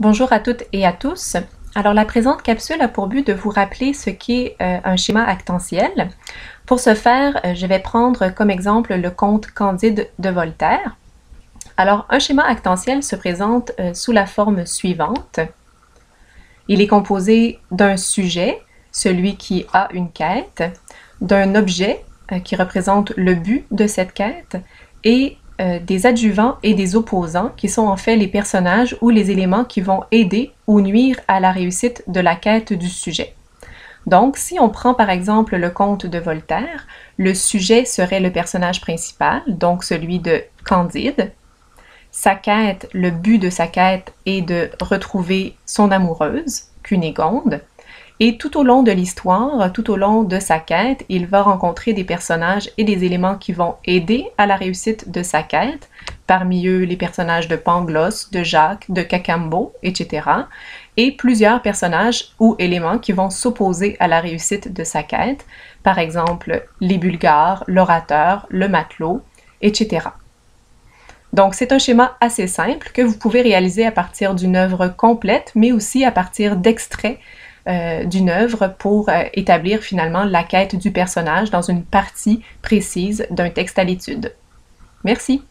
Bonjour à toutes et à tous. Alors la présente capsule a pour but de vous rappeler ce qu'est un schéma actantiel. Pour ce faire, je vais prendre comme exemple le conte Candide de Voltaire. Alors un schéma actantiel se présente sous la forme suivante. Il est composé d'un sujet, celui qui a une quête, d'un objet qui représente le but de cette quête et des adjuvants et des opposants qui sont en fait les personnages ou les éléments qui vont aider ou nuire à la réussite de la quête du sujet. Donc, si on prend par exemple le conte de Voltaire, le sujet serait le personnage principal, donc celui de Candide. Sa quête, le but de sa quête est de retrouver son amoureuse, Cunégonde. Et tout au long de l'histoire, tout au long de sa quête, il va rencontrer des personnages et des éléments qui vont aider à la réussite de sa quête, parmi eux les personnages de Pangloss, de Jacques, de Cacambo, etc. Et plusieurs personnages ou éléments qui vont s'opposer à la réussite de sa quête, par exemple les Bulgares, l'orateur, le matelot, etc. Donc c'est un schéma assez simple que vous pouvez réaliser à partir d'une œuvre complète, mais aussi à partir d'extraits d'une œuvre pour établir finalement la quête du personnage dans une partie précise d'un texte à l'étude. Merci.